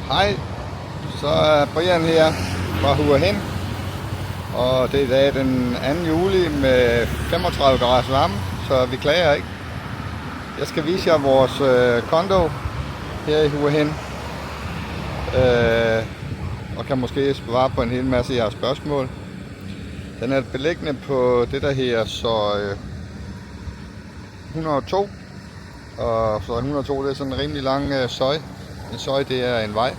Hej, så er Brian her fra Huahen, og det er i dag den 2. juli med 35 grader varme, så vi klager ikke. Jeg skal vise jer vores kondo her i Huahen, og kan måske svare på en hel masse af jeres spørgsmål. Den er beliggende på det der her så 102, og så 102 det er sådan en rimelig lang søj. En søj det er en vej,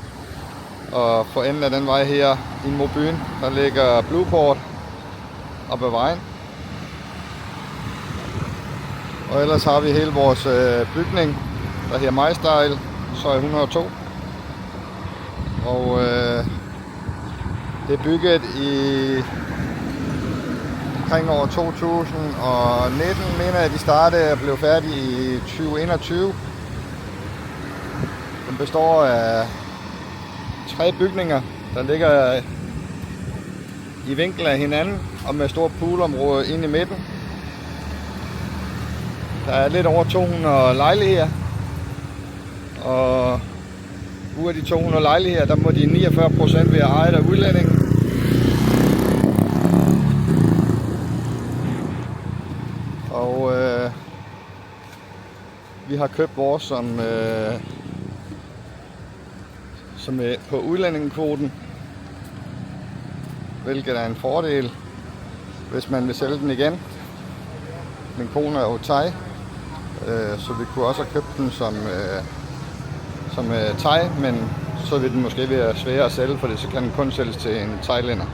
og for enden af den vej her ind mod byen, der ligger Blueport op ad vejen. Og ellers har vi hele vores bygning, der hedder MyStyle, søj 102. Og det er bygget i omkring år 2019, mener jeg, de startede og blev færdige i 2021. Den består af 3 bygninger, der ligger i vinkel af hinanden og med stort poolområde inde i midten. Der er lidt over 200 lejligheder, og ud af de 200 lejligheder, der må de 49% være ejet af udlændinge. Og vi har købt vores som er på udlændingekvoten, hvilket er en fordel, hvis man vil sælge den igen. Min kone er jo thai, så vi kunne også have købt den som thai, men så vil den måske være sværere at sælge, for så kan den kun sælges til en thailænder.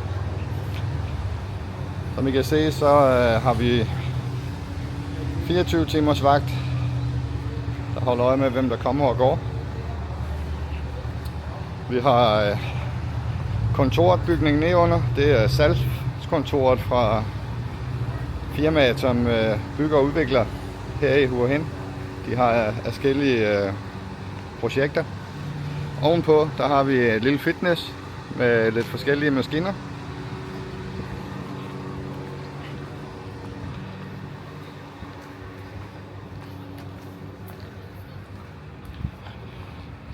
Som I kan se, så har vi 24 timers vagt, der holder øje med, hvem der kommer og går. Vi har kontorbygningen nedenunder. Det er salgskontoret fra firmaet, som bygger og udvikler her i Huahen. De har forskellige projekter. Ovenpå der har vi et lille fitness med lidt forskellige maskiner.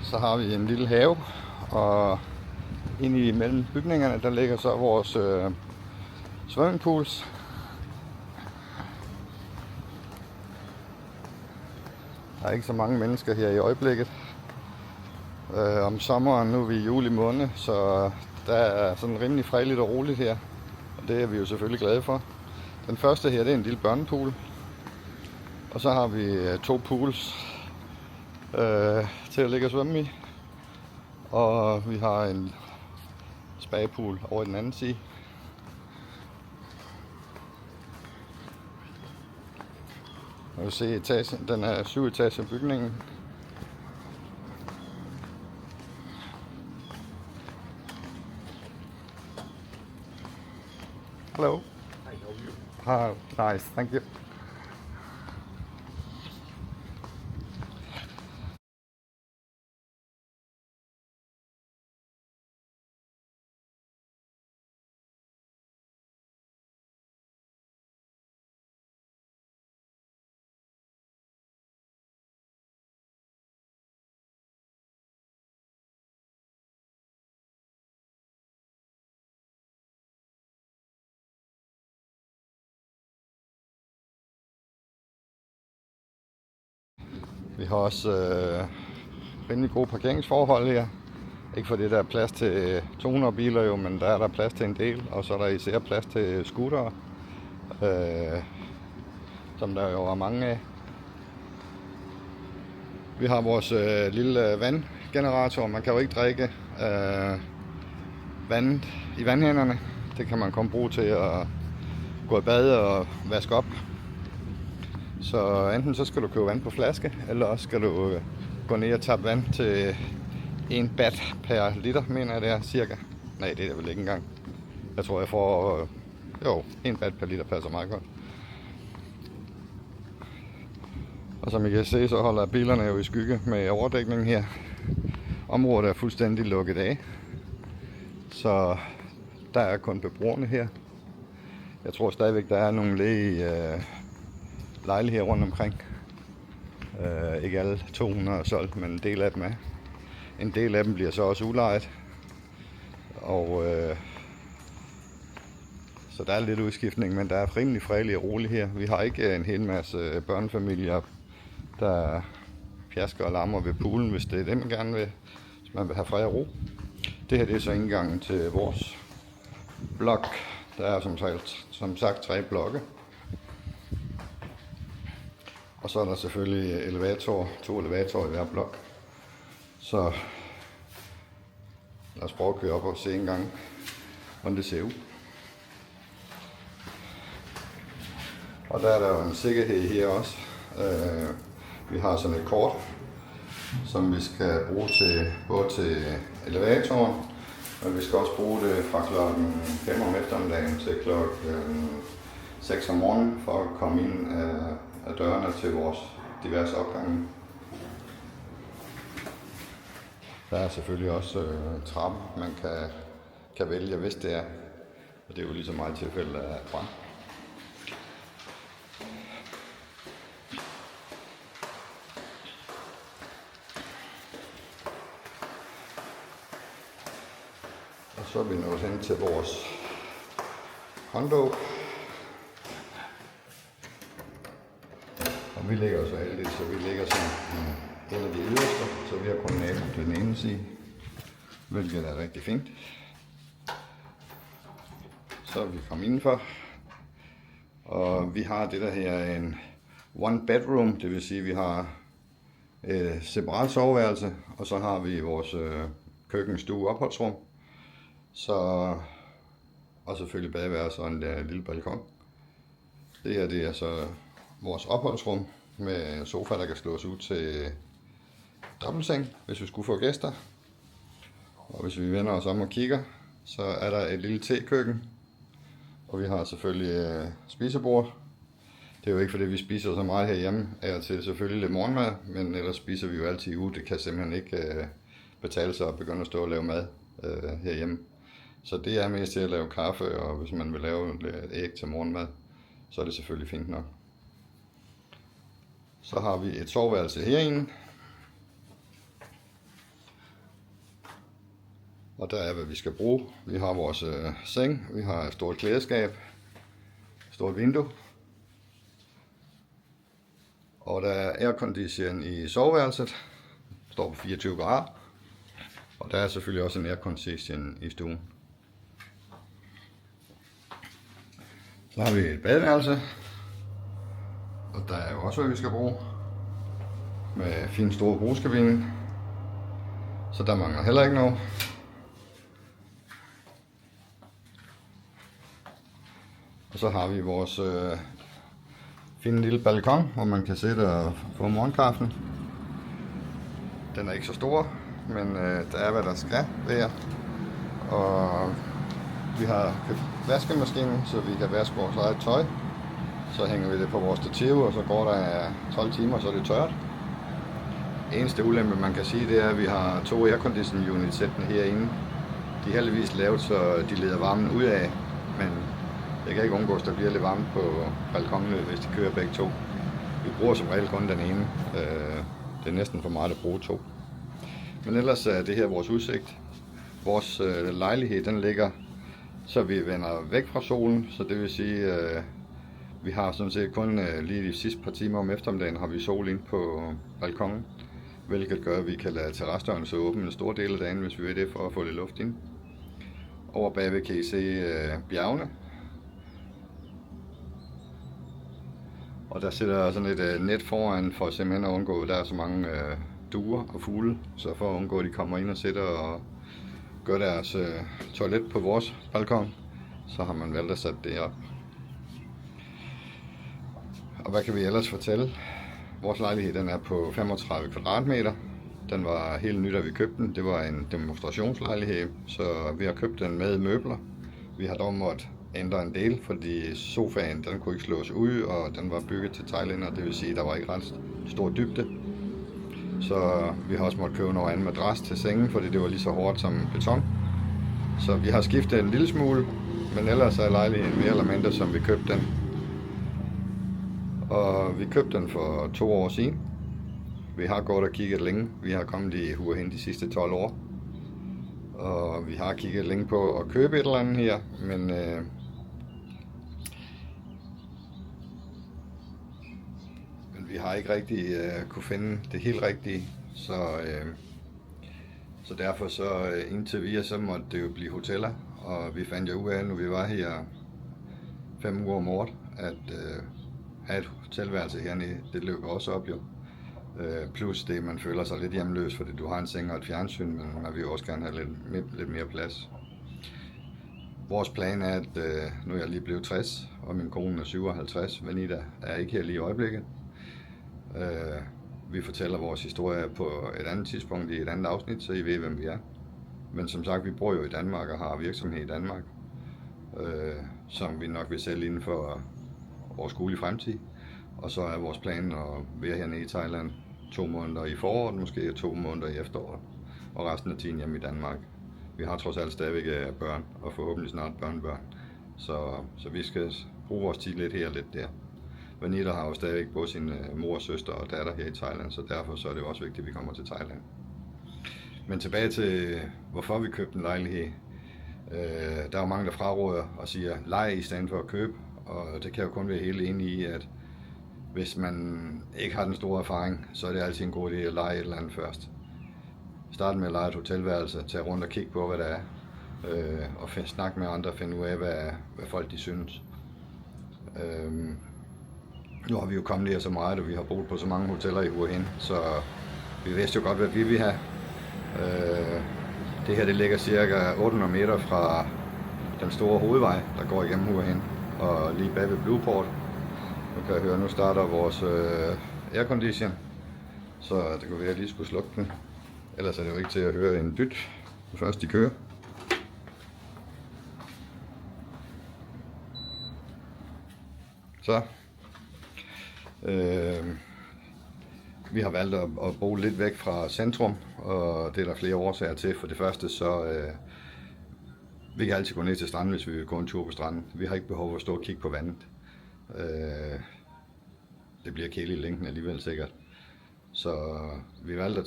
Så har vi en lille have, og inde i mellem bygningerne, der ligger så vores swimmingpools. Der er ikke så mange mennesker her i øjeblikket. Om sommeren, nu er vi i juli måned, så der er sådan rimelig fredeligt og roligt her. Og det er vi jo selvfølgelig glade for. Den første her, det er en lille børnepool. Og så har vi 2 pools til at ligge og svømme i. Og vi har en spagepool over i den anden side. Man kan se etagen, den er 7 etager bygningen. Hello. Hi, how are you? Nice, thank you. Vi har også rimelig gode parkeringsforhold her. Ikke fordi der er plads til 200 biler jo, men der er plads til en del, og så er der især plads til scootere, som der jo er mange af. Vi har vores lille vandgenerator. Man kan jo ikke drikke vand i vandhænderne. Det kan man kun bruge til at gå i bad og vaske op. Så enten så skal du købe vand på flaske, eller også skal du gå ned og tappe vand til 1 bat per liter, mener jeg det er cirka. Nej, det er vel ikke engang. Jeg tror jeg får 1 bat per liter passer meget godt. Og som I kan se, så holder bilerne jo i skygge med overdækning her. Området er fuldstændig lukket af, så der er kun beboerne her. Jeg tror stadigvæk der er nogle ledige lejligheder rundt omkring. Ikke alle 200 er solgt, men en del af dem er. En del af dem bliver så også udlejet. Og så der er lidt udskiftning, men der er rimelig fredeligt og roligt her. Vi har ikke en hel masse børnefamilier, der pjasker og larmer ved poolen, hvis det er det, man gerne vil, hvis man vil have fred og ro. Det her det er så indgangen til vores blok. Der er som sagt 3 blokke. Og så er der selvfølgelig to elevatorer i hver blok. Så lad os prøve at køre op og se en gang, hvordan det ser ud. Og der er der jo en sikkerhed her også. Vi har sådan et kort, som vi skal bruge både til elevatoren, men vi skal også bruge det fra klokken 5 om eftermiddagen til klokken 6 om morgenen for at komme ind af dørene til vores diverse opgange. Der er selvfølgelig også trappe, man kan vælge, hvis det er. Og det er jo lige så meget tilfælde af brand. Og så er vi nået hen til vores hånddåb. Og vi ligger jo så heldigt, så vi ligger sådan en af de yderste, så vi har kun nabo til den ene side, hvilket er rigtig fint. Så er vi kommet indenfor, og vi har det der her en one bedroom, det vil sige, at vi har et separat soveværelse, og så har vi vores køkken, stue, opholdsrum, og selvfølgelig badeværelse og en lille balkon. Det her det er så vores opholdsrum med sofa, der kan slås ud til dobbeltseng, hvis vi skulle få gæster. Og hvis vi vender os om og kigger, så er der et lille tekøkken. Og vi har selvfølgelig spisebord. Det er jo ikke fordi vi spiser så meget herhjemme. Af og til selvfølgelig lidt morgenmad, men ellers spiser vi jo altid ude. Det kan simpelthen ikke betale sig at begynde at stå og lave mad herhjemme. Så det er mest til at lave kaffe, og hvis man vil lave et æg til morgenmad, så er det selvfølgelig fint nok. Så har vi et soveværelse herinde. Og der er, hvad vi skal bruge. Vi har vores seng, vi har et stort klædeskab, et stort vindue. Og der er aircondition i soveværelset. Det står på 24 grader. Og der er selvfølgelig også en aircondition i stuen. Så har vi et badeværelse. Og der er jo også, hvad vi skal bruge. Med fin store brugskabine. Så der mangler heller ikke noget. Og så har vi vores fine lille balkon, hvor man kan sidde og få morgenkaffen. Den er ikke så stor, men der er hvad der skal være. Og vi har købt vaskemaskinen, så vi kan vaske vores eget tøj. Så hænger vi det på vores stativ, og så går der 12 timer, så er det tørt. Eneste ulempe man kan sige, det er, at vi har 2 aircondition units sættende herinde. De er heldigvis lavet, så de leder varmen ud af, men det kan ikke undgås, at der bliver lidt varmt på balkonen, hvis de kører begge 2. Vi bruger som regel kun den ene. Det er næsten for meget at bruge 2. Men ellers er det her vores udsigt. Vores lejlighed, den ligger, så vi vender væk fra solen, så det vil sige, vi har sådan set kun lige de sidste par timer om eftermiddagen har vi sol ind på balkonen, hvilket gør, at vi kan lade terrasdøren så åbne en stor del af dagen, hvis vi vil det, for at få lidt luft ind. Over bagved kan I se bjergene. Og der sætter sådan et net foran for simpelthen at undgå, at der er så mange duer og fugle, så for at undgå, at de kommer ind og sætter og gør deres toilet på vores balkon, så har man valgt at sætte det op. Og hvad kan vi ellers fortælle? Vores lejlighed den er på 35 kvadratmeter. Den var helt ny, da vi købte den. Det var en demonstrationslejlighed, så vi har købt den med møbler. Vi har dog måttet ændre en del, fordi sofaen den kunne ikke slås ud, og den var bygget til thailænder, det vil sige, at der var ikke ret stor dybde. Så vi har også måttet købe noget andet madras til sengen, fordi det var lige så hårdt som beton. Så vi har skiftet en lille smule, men ellers er lejligheden mere eller mindre, som vi købte den. Og vi købte den for 2 år siden. Vi har gået og kigget længe. Vi har kommet i Hua Hin de sidste 12 år. Og vi har kigget længe på at købe et eller andet her, men vi har ikke rigtig kunne finde det helt rigtige. Så derfor indtil videre, så måtte det jo blive hoteller. Og vi fandt jo ud af, når vi var her 5 uger om året, at have et hotelværelse hernede, det løber også op jo. Plus det, man føler sig lidt hjemløs, fordi du har en seng og et fjernsyn, men man vil jo også gerne have lidt mere plads. Vores plan er, at nu er jeg lige blevet 60, og min kone er 57. Vanita er ikke her lige i øjeblikket. Vi fortæller vores historie på et andet tidspunkt i et andet afsnit, så I ved, hvem vi er. Men som sagt, vi bor jo i Danmark og har virksomhed i Danmark, som vi nok vil sælge inden for overskuelig fremtid. Og så er vores plan at være hernede i Thailand 2 måneder i foråret, måske 2 måneder i efteråret, og resten af tiden hjemme i Danmark. Vi har trods alt stadigvæk børn, og forhåbentlig snart børnebørn. Så vi skal bruge vores tid lidt her og lidt der. Vanita har jo stadigvæk både sin mor, søster og datter her i Thailand, så derfor så er det jo også vigtigt, at vi kommer til Thailand. Men tilbage til, hvorfor vi købte en lejlighed. Der er jo mange, der fraråder og siger, lej i stedet for at købe. Og det kan jeg jo kun være helt enig i, at hvis man ikke har den store erfaring, så er det altid en god idé at lege et eller andet først. Start med at lege et hotelværelse, tage rundt og kigge på, hvad der er, og snakke med andre og finde ud af, hvad folk de synes. Nu har vi jo kommet her så meget, og vi har boet på så mange hoteller i Hua Hin, så vi vidste jo godt, hvad vi vil have. Det her det ligger cirka 800 meter fra den store hovedvej, der går igennem Hua Hin, og lige bag ved Blueport. Nu kan jeg høre, nu starter vores aircondition, så det kunne være, at jeg lige skulle slukke den. Ellers er det jo ikke til at høre en dyt, først de kører. Så. Vi har valgt at bo lidt væk fra centrum, og det er der flere årsager til. For det første vi kan altid gå ned til stranden, hvis vi vil gå en tur på stranden. Vi har ikke behov for at stå og kigge på vandet. Det bliver kedeligt i længden alligevel sikkert. Så vi valgte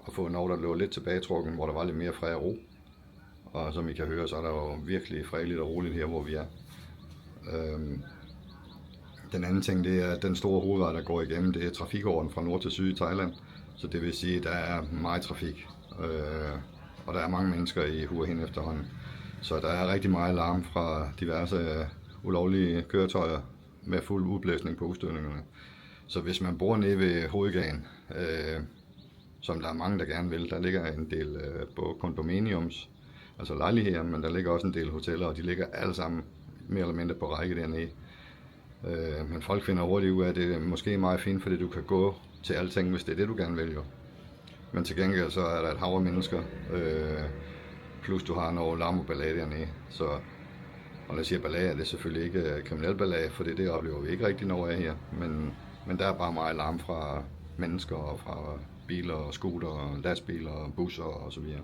at få noget, der lå lidt tilbagetrukken, hvor der var lidt mere fred og ro. Og som I kan høre, så er der jo virkelig fredeligt og roligt her, hvor vi er. Den anden ting, det er, at den store hovedvej, der går igennem, det er trafikåren fra nord til syd i Thailand. Så det vil sige, at der er meget trafik, og der er mange mennesker i Hua Hin efterhånden. Så der er rigtig meget larm fra diverse ulovlige køretøjer med fuld udblæsning på udstødningerne. Så hvis man bor nede ved hovedgaden, som der er mange, der gerne vil, der ligger en del på kondominiums, altså lejligheder, men der ligger også en del hoteller, og de ligger alle sammen mere eller mindre på række dernede. Men folk finder hurtigt ud af, at det er måske meget fint, fordi du kan gå til alting, hvis det er det, du gerne vil jo. Men til gengæld så er der et hav af mennesker, plus du har noget larm og ballade dernede. Så, og når jeg siger ballade, er det selvfølgelig ikke kriminel ballade, for det oplever vi ikke rigtig noget af her. Men der er bare meget larm fra mennesker og fra biler og scooter og lastbiler og busser og så videre.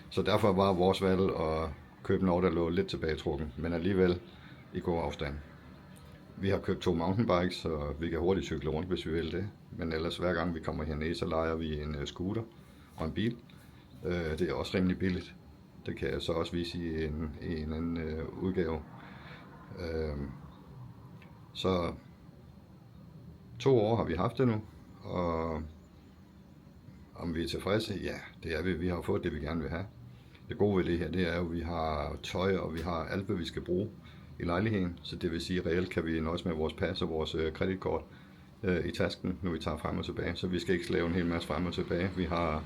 Så derfor var vores valg at købe noget, der lå lidt tilbagetrukken, men alligevel i god afstand. Vi har købt 2 mountainbikes, så vi kan hurtigt cykle rundt, hvis vi vil det. Men ellers hver gang vi kommer hernede, så lejer vi en scooter og en bil. Det er også rimelig billigt. Det kan jeg så også vise i en anden udgave. Så 2 år har vi haft det nu, og om vi er tilfredse? Ja, det er vi. Vi har fået det, vi gerne vil have. Det gode ved det her, det er jo, at vi har tøj, og vi har alt, hvad vi skal bruge i lejligheden. Så det vil sige, at reelt kan vi nøjes med vores pas og vores kreditkort i tasken, når vi tager frem og tilbage. Så vi skal ikke slæve en hel masse frem og tilbage. Vi har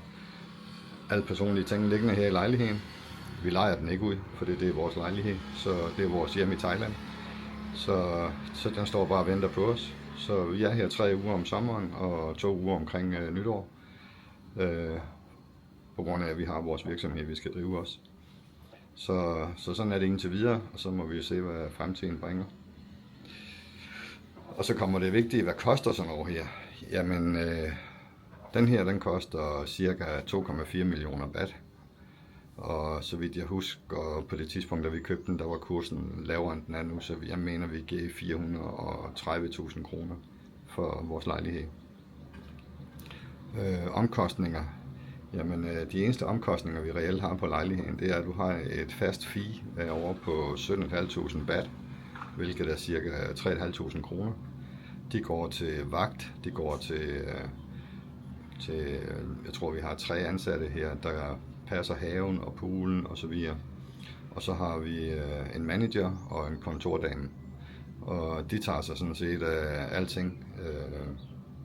alle personlige ting liggende her i lejligheden. Vi lejer den ikke ud, for det er vores lejlighed. Så det er vores hjem i Thailand. Så den står bare og venter på os. Så vi er her 3 uger om sommeren og 2 uger omkring nytår. På grund af, at vi har vores virksomhed, vi skal drive os. Så sådan er det indtil videre, og så må vi se, hvad fremtiden bringer. Og så kommer det vigtige, hvad koster sådan noget her? Jamen, den her, den koster cirka 2,4 millioner baht. Og så vidt jeg husker, på det tidspunkt, da vi købte den, der var kursen lavere end den er nu, så jeg mener, vi gav 430.000 kroner for vores lejlighed. Omkostninger. Jamen, de eneste omkostninger, vi reelt har på lejligheden, det er, at du har et fast fee over på 17.500 baht, hvilket er cirka 3.500 kroner. De går til vagt, de går til, jeg tror vi har 3 ansatte her, der passer haven og poolen osv. Og så har vi en manager og en kontordame. Og de tager sig sådan set af alting,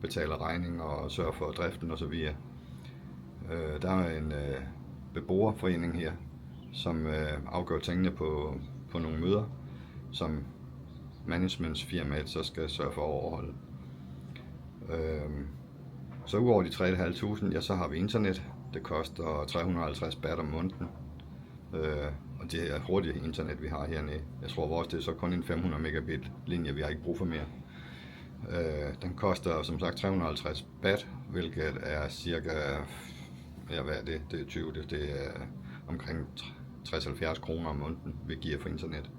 betaler regning og sørger for driften osv. Der er en beboerforening her, som afgør tingene på nogle møder, som managementsfirmaet så skal sørge for at overholde. Så udover de 3.500, ja, så har vi internet. Det koster 350 baht om måneden. Og det er hurtigt internet, vi har hernede. Jeg tror vores det er så kun en 500 megabit linje, vi har ikke brug for mere. Den koster som sagt 350 baht, hvilket er cirka, ja, hvad er det? Det er 20, det er omkring 60-70 kroner om måneden, vi giver for internet.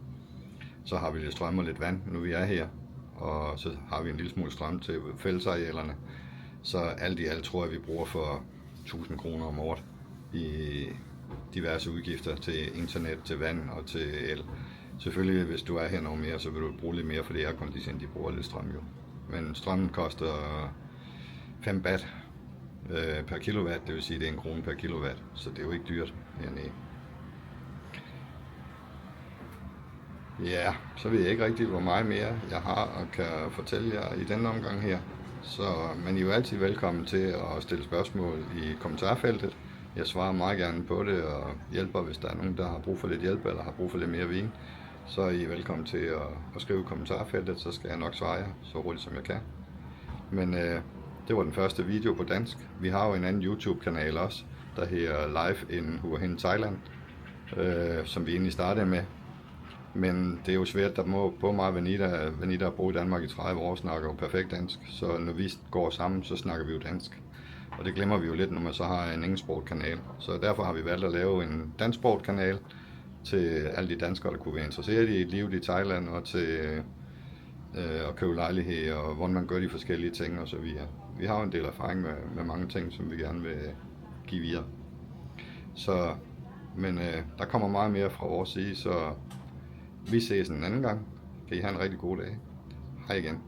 Så har vi lidt strøm og lidt vand, nu vi er her, og så har vi en lille smule strøm til fællesarealerne. Så alt i alt tror jeg, vi bruger for 1000 kroner om året i diverse udgifter til internet, til vand og til el. Selvfølgelig, hvis du er her noget mere, så vil du bruge lidt mere, for det er kun de bruger lidt strøm jo. Men strømmen koster 5 baht per kilowatt, det vil sige, det er 1 krone per kilowatt, så det er jo ikke dyrt hernede. Ja, så ved jeg ikke rigtig, hvor meget mere jeg har og kan fortælle jer i denne omgang her. Men I er jo altid velkommen til at stille spørgsmål i kommentarfeltet. Jeg svarer meget gerne på det og hjælper, hvis der er nogen, der har brug for lidt hjælp eller har brug for lidt mere viden. Så er I velkommen til at skrive i kommentarfeltet, så skal jeg nok svare jer så hurtigt som jeg kan. Men det var den første video på dansk. Vi har jo en anden YouTube-kanal også, der hedder Live in Hua Hin, Thailand, som vi egentlig startede med. Men det er jo svært, der må både mig og Vanita har boet i Danmark i 30 år, snakker jo perfekt dansk. Så når vi går sammen, så snakker vi jo dansk. Og det glemmer vi jo lidt, når man så har en engelsksproget kanal. Så derfor har vi valgt at lave en dansksproget kanal til alle de danskere, der kunne være interesseret i livet i Thailand og til at købe lejlighed og hvordan man gør de forskellige ting osv. Vi har jo en del erfaring med mange ting, som vi gerne vil give videre. Men der kommer meget mere fra vores side, så vi ses en anden gang. Kan I have en rigtig god dag. Hej igen.